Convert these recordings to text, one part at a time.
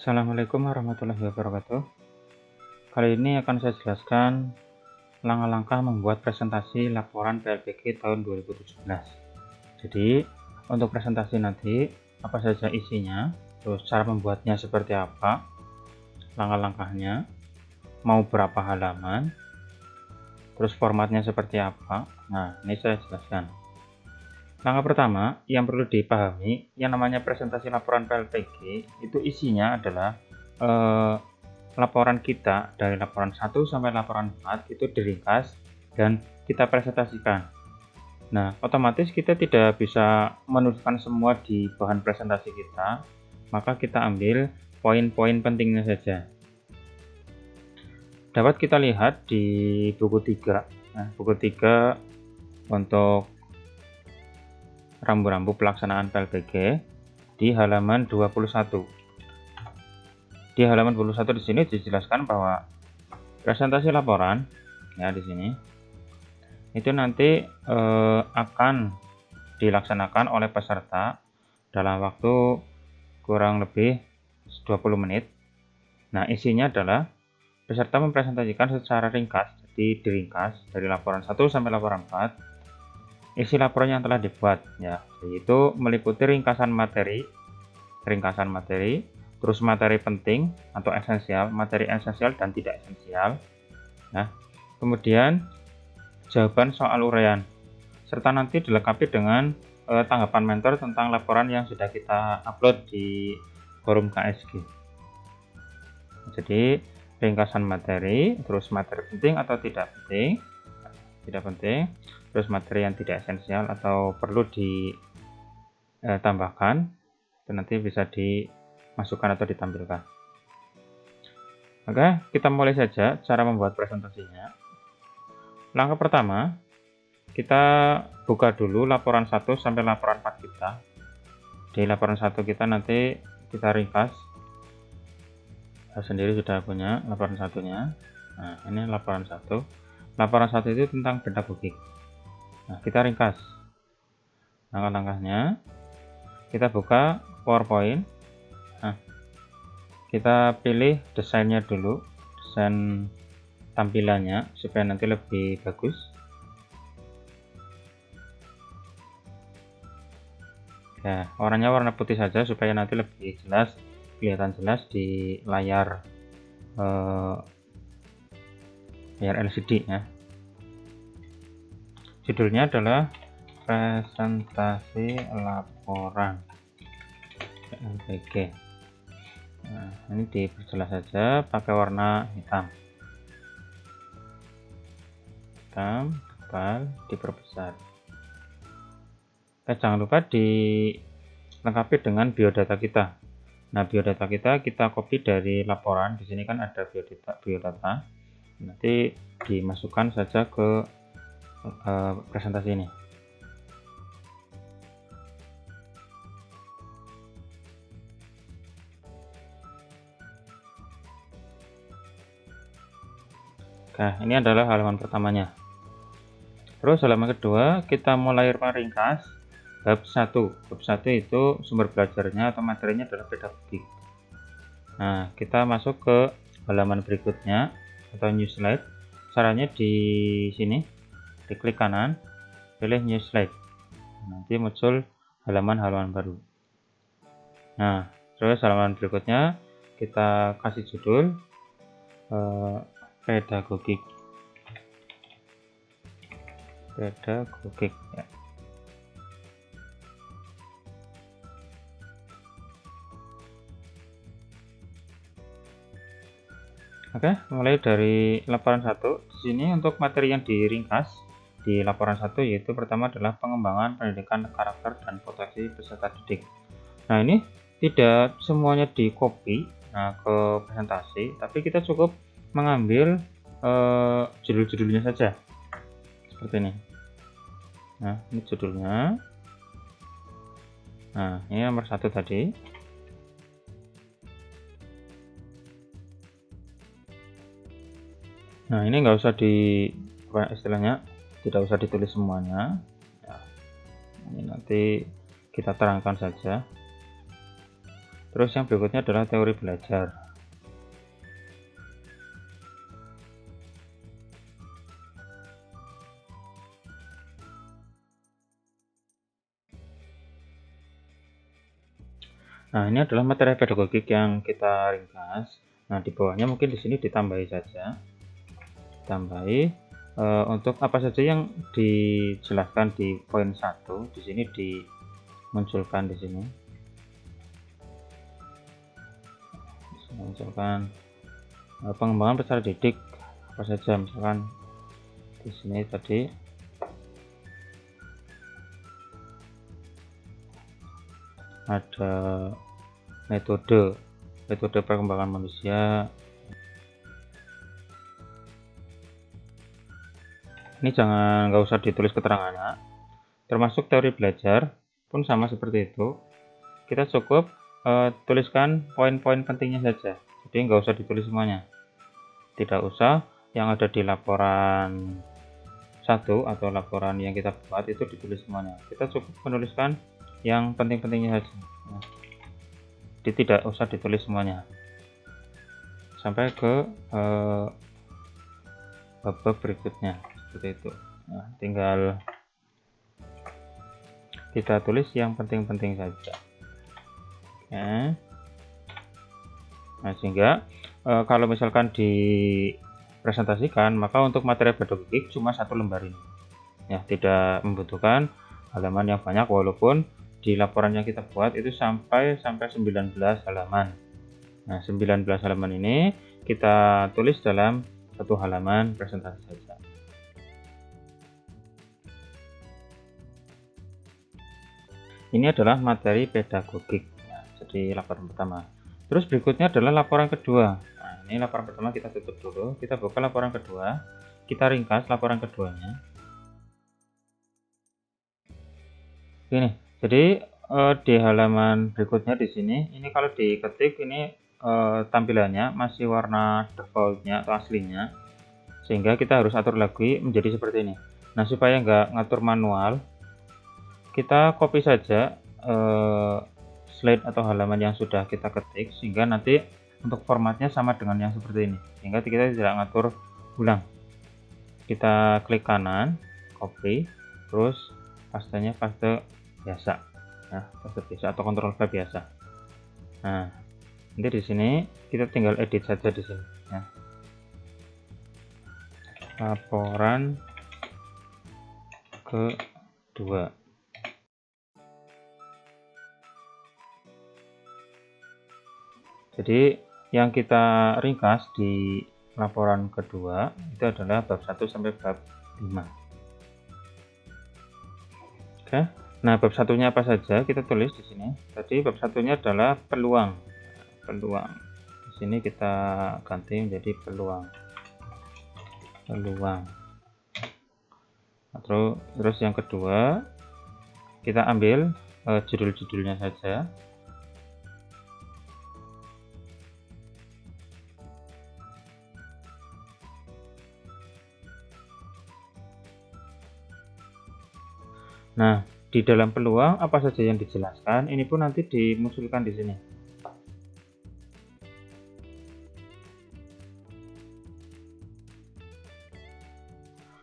Assalamualaikum warahmatullahi wabarakatuh. Kali ini akan saya jelaskan langkah-langkah membuat presentasi laporan PLPG tahun 2017. Jadi, untuk presentasi nanti, apa saja isinya, terus cara membuatnya seperti apa, langkah-langkahnya, mau berapa halaman, terus formatnya seperti apa. Nah, ini saya jelaskan. Langkah pertama yang perlu dipahami, yang namanya presentasi laporan PLPG itu isinya adalah laporan kita dari laporan 1 sampai laporan 4 itu diringkas dan kita presentasikan. Nah, otomatis kita tidak bisa menuliskan semua di bahan presentasi kita, maka kita ambil poin-poin pentingnya saja. Dapat kita lihat di buku 3. Nah, buku 3 untuk rambu-rambu pelaksanaan PLPG di halaman 21. Di halaman 21 di sini dijelaskan bahwa presentasi laporan ya di sini itu nanti akan dilaksanakan oleh peserta dalam waktu kurang lebih 20 menit. Nah, isinya adalah peserta mempresentasikan secara ringkas, jadi diringkas dari laporan 1 sampai laporan 4. Isi laporan yang telah dibuat ya, yaitu meliputi ringkasan materi, terus materi penting atau esensial, materi esensial dan tidak esensial. Nah, kemudian jawaban soal uraian, serta nanti dilengkapi dengan tanggapan mentor tentang laporan yang sudah kita upload di forum KSG. Jadi, ringkasan materi, terus materi penting atau tidak penting, terus materi yang tidak esensial atau perlu ditambahkan, itu nanti bisa dimasukkan atau ditampilkan. Oke, kita mulai saja cara membuat presentasinya. Langkah pertama, kita buka dulu laporan 1 sampai laporan 4 kita. Di laporan 1 kita nanti kita ringkas. Saya sendiri sudah punya laporan satunya. Nah, ini laporan 1. Laporan 1 itu tentang pedagogik. Nah, kita ringkas langkah-langkahnya. Kita buka PowerPoint. Nah, kita pilih desainnya dulu, desain tampilannya supaya nanti lebih bagus. Ya, warnanya warna putih saja supaya nanti lebih jelas, kelihatan jelas di layar LCD ya. Judulnya adalah presentasi laporan PLPG. Nah, ini diperjelas saja pakai warna hitam, tebal, diperbesar. Jangan lupa dilengkapi dengan biodata kita. Nah, biodata kita copy dari laporan. Di sini kan ada biodata. Nanti dimasukkan saja ke presentasi ini. Nah, ini adalah halaman pertamanya. Terus halaman kedua kita mulai meringkas bab 1. Bab 1 itu sumber belajarnya atau materinya adalah pedagogik. Nah, kita masuk ke halaman berikutnya atau new slide. Caranya di sini, diklik kanan, pilih new slide. Nanti muncul halaman-halaman baru. Nah, terus halaman berikutnya kita kasih judul pedagogik ya. Oke, mulai dari laporan 1. Di sini untuk materi yang diringkas di laporan 1 yaitu pertama adalah pengembangan pendidikan karakter dan potensi peserta didik. Nah, ini tidak semuanya di copy ke presentasi, tapi kita cukup mengambil judul-judulnya saja seperti ini. Nah, ini judulnya. Nah, ini nomor 1 tadi. Nah, ini nggak usah istilahnya tidak usah ditulis semuanya ya, ini nanti kita terangkan saja. Terus yang berikutnya adalah teori belajar. Nah, ini adalah materi pedagogik yang kita ringkas. Nah, di bawahnya mungkin di sini ditambahi saja. Untuk apa saja yang dijelaskan di poin 1, di sini dimunculkan di sini. Misalkan pengembangan peserta didik apa saja, misalkan di sini tadi ada metode perkembangan manusia. Ini nggak usah ditulis keterangannya. Termasuk teori belajar pun sama seperti itu. Kita cukup tuliskan poin-poin pentingnya saja. Jadi nggak usah ditulis semuanya. Tidak usah yang ada di laporan 1 atau laporan yang kita buat itu ditulis semuanya. Kita cukup menuliskan yang penting-pentingnya saja. Jadi tidak usah ditulis semuanya. Sampai ke bab berikutnya seperti itu. Nah, tinggal kita tulis yang penting-penting saja. Oke. Nah, sehingga kalau misalkan dipresentasikan, maka untuk materi pedagogik cuma 1 lembar ini. Ya, tidak membutuhkan halaman yang banyak, walaupun di laporan yang kita buat itu sampai 19 halaman. Nah, 19 halaman ini kita tulis dalam 1 halaman presentasi saja. Ini adalah materi pedagogik. Nah, jadi laporan pertama. Terus berikutnya adalah laporan kedua. Nah, ini laporan pertama kita tutup dulu. Kita buka laporan kedua. Kita ringkas laporan keduanya. Ini. Jadi di halaman berikutnya di sini, ini kalau diketik ini tampilannya masih warna defaultnya atau aslinya, sehingga kita harus atur lagi menjadi seperti ini. Nah, supaya nggak ngatur manual, kita copy saja slide atau halaman yang sudah kita ketik, sehingga nanti untuk formatnya sama dengan yang seperti ini, sehingga kita tidak ngatur ulang. Kita klik kanan, copy, terus pastenya paste biasa. Nah, paste biasa atau Ctrl V biasa. Nah, nanti di sini kita tinggal edit saja di sini. Nah, laporan kedua. Jadi yang kita ringkas di laporan kedua itu adalah bab 1 sampai bab 5. Oke. Nah, bab satunya apa saja kita tulis di sini. Tadi bab satunya adalah peluang. Peluang. Di sini kita ganti menjadi peluang. Peluang. Nah, terus yang kedua kita ambil judul-judulnya saja. Nah, di dalam peluang apa saja yang dijelaskan, ini pun nanti dimunculkan di sini.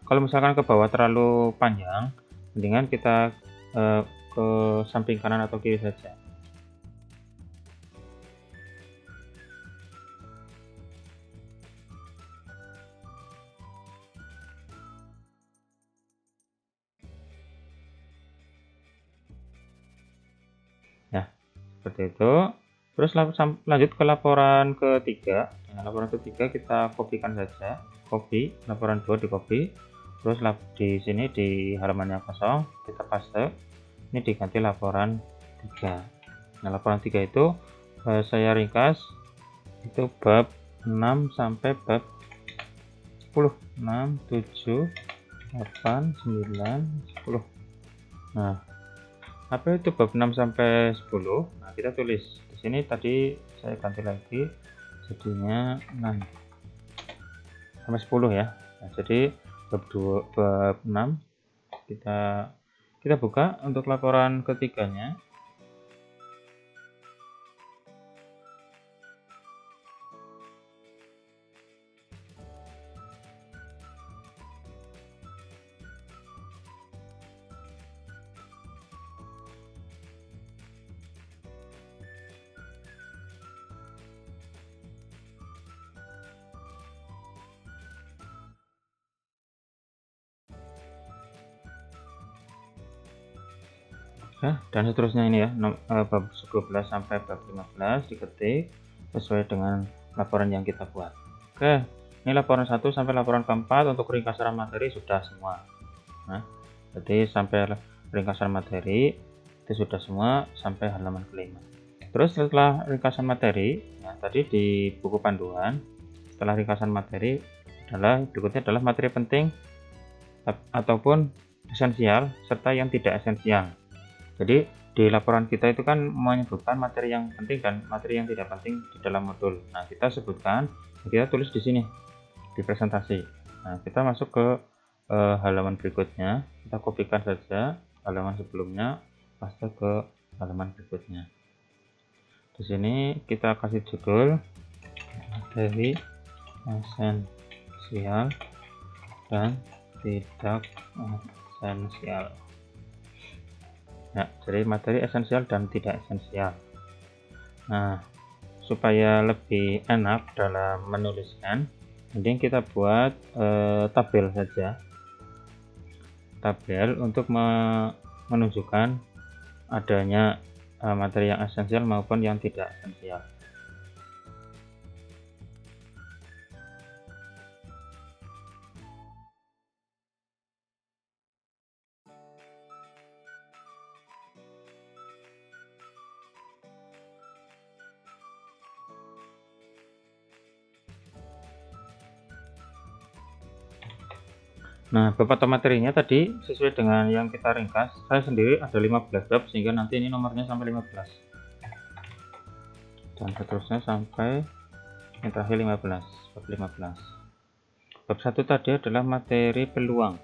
Kalau misalkan ke bawah terlalu panjang, mendingan kita ke samping kanan atau kiri saja. Ya, seperti itu. Terus lanjut ke laporan ketiga. Nah, laporan ketiga kita kopikan saja. Copy, laporan 2 di copy. Terus di sini di halaman yang kosong kita paste. Ini diganti laporan 3. Nah, laporan 3 itu saya ringkas itu bab 6 sampai bab 10. 6, 7, 8, 9, 10. Nah, apa itu bab 6 sampai 10? Nah, kita tulis di sini. Tadi saya ganti lagi jadinya 6 sampai 10 ya. Nah, jadi bab 6 kita buka untuk laporan ketiganya. Oke, dan seterusnya ini ya, bab 12 sampai bab 15 diketik sesuai dengan laporan yang kita buat. Oke, ini laporan 1 sampai laporan keempat untuk ringkasan materi sudah semua. Nah, jadi sampai ringkasan materi itu sudah semua sampai halaman kelima. Terus setelah ringkasan materi, nah tadi di buku panduan, setelah ringkasan materi berikutnya adalah materi penting ataupun esensial serta yang tidak esensial. Jadi di laporan kita itu kan menyebutkan materi yang penting dan materi yang tidak penting di dalam modul. Nah, kita sebutkan, kita tulis di sini di presentasi. Nah, kita masuk ke halaman berikutnya, kita kopikan saja halaman sebelumnya, paste ke halaman berikutnya. Di sini kita kasih judul materi esensial dan tidak esensial. Nah, jadi materi esensial dan tidak esensial. Nah, supaya lebih enak dalam menuliskan, mending kita buat tabel saja. Tabel untuk menunjukkan adanya materi yang esensial maupun yang tidak esensial. Nah, bab atau materinya tadi sesuai dengan yang kita ringkas. Saya sendiri ada 15 bab sehingga nanti ini nomornya sampai 15. Dan seterusnya sampai yang terakhir 15, bab 15. Bab 1 tadi adalah materi peluang.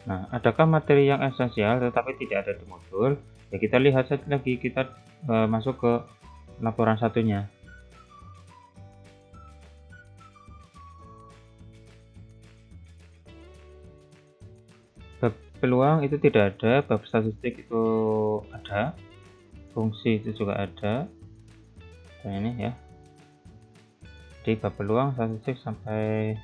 Nah, adakah materi yang esensial tetapi tidak ada di modul? Ya, kita lihat saja lagi, kita masuk ke laporan satunya. Bab peluang itu tidak ada, bab statistik itu ada, fungsi itu juga ada, dan ini ya. Di bab peluang, statistik sampai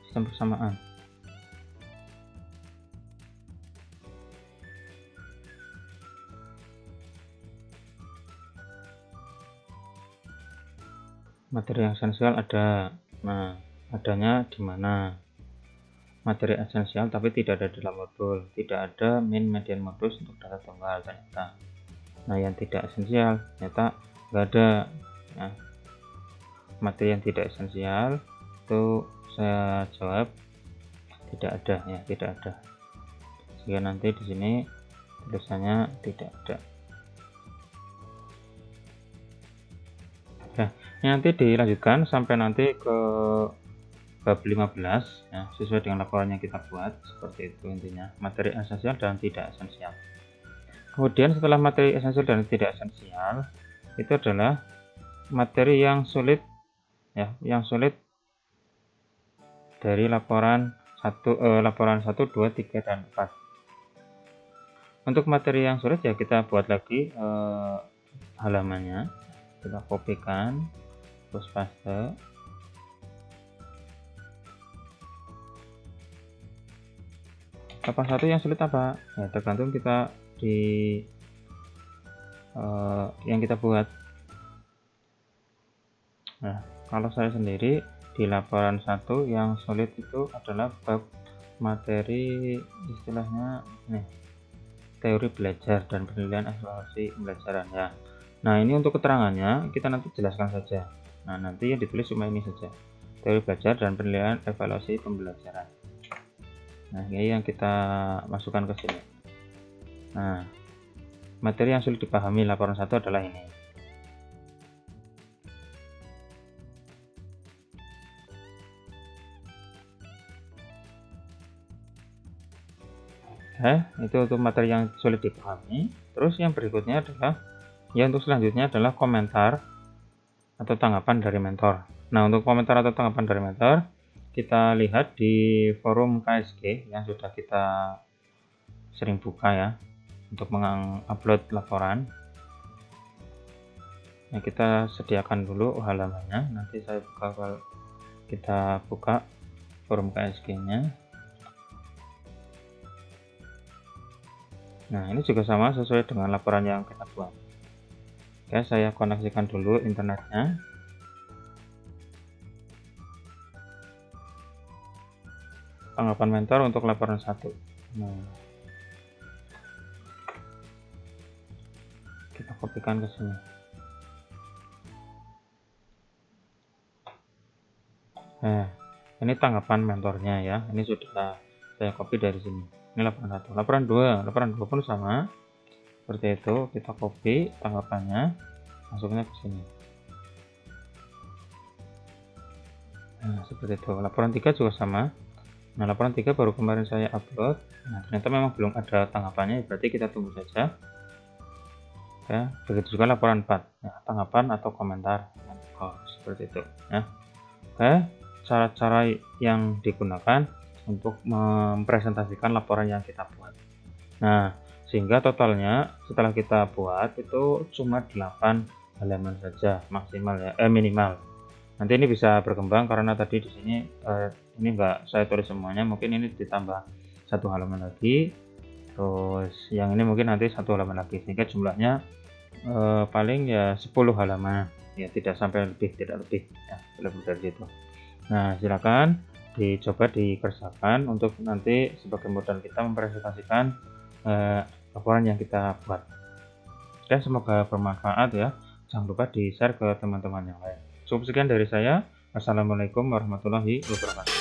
sistem persamaan. Materi yang esensial ada. Nah, adanya di mana? Materi esensial tapi tidak ada dalam modul, tidak ada min median modus untuk data tunggal ternyata. Nah, yang tidak esensial ternyata nggak ada. Nah, materi yang tidak esensial itu saya jawab tidak ada ya, tidak ada. Sehingga nanti di sini tulisannya tidak ada. Nah, ini nanti dilanjutkan sampai nanti ke bab 15 ya, sesuai dengan laporan yang kita buat. Seperti itu intinya, materi esensial dan tidak esensial. Kemudian setelah materi esensial dan tidak esensial, itu adalah materi yang sulit ya, yang sulit dari laporan 1, 2, 3 dan 4. Untuk materi yang sulit ya kita buat lagi halamannya, kita kopikan terus paste. Laporan 1 yang sulit apa? Ya tergantung kita di yang kita buat. Nah, kalau saya sendiri di laporan 1 yang sulit itu adalah bab materi istilahnya nih, teori belajar dan penilaian evaluasi pembelajaran ya. Nah, ini untuk keterangannya kita nanti jelaskan saja. Nah, nanti yang ditulis cuma ini saja, teori belajar dan penilaian evaluasi pembelajaran. Nah, ini yang kita masukkan ke sini. Nah, materi yang sulit dipahami laporan 1 adalah ini. Itu untuk materi yang sulit dipahami. Terus yang berikutnya adalah untuk selanjutnya adalah komentar atau tanggapan dari mentor. Nah, untuk komentar atau tanggapan dari mentor kita lihat di forum KSG yang sudah kita sering buka ya untuk mengupload laporan. Nah, kita sediakan dulu halamannya, nanti saya buka, kita buka forum KSG nya. Nah, ini juga sama sesuai dengan laporan yang kita buat. Oke, saya koneksikan dulu internetnya. Tanggapan mentor untuk laporan 1. Nah, kita kopikan ke sini. Nah, ini tanggapan mentornya ya. Ini sudah saya copy dari sini. Ini laporan 1. Laporan 2. Laporan 2 pun sama. Seperti itu, kita copy tanggapannya, masuknya ke sini. Nah, seperti itu. Laporan 3 juga sama. Nah, laporan 3 baru kemarin saya upload. Nah, ternyata memang belum ada tanggapannya, berarti kita tunggu saja. Ya, begitu juga laporan 4. Nah, tanggapan atau komentar. Oh, seperti itu. Ya. Oke, cara-cara yang digunakan untuk mempresentasikan laporan yang kita buat. Nah, sehingga totalnya setelah kita buat itu cuma 8 halaman saja maksimal ya, minimal. Nanti ini bisa berkembang karena tadi di sini ini enggak saya tulis semuanya, mungkin ini ditambah 1 halaman lagi. Terus yang ini mungkin nanti 1 halaman lagi, sehingga jumlahnya paling ya 10 halaman. Ya, tidak sampai lebih, tidak lebih ya, lebih dari itu. Nah, silakan dicoba dikerjakan untuk nanti sebagai modal kita mempresentasikan laporan yang kita buat. Dan semoga bermanfaat ya. Jangan lupa di-share ke teman-teman yang lain. Cukup sekian dari saya. Assalamualaikum warahmatullahi wabarakatuh.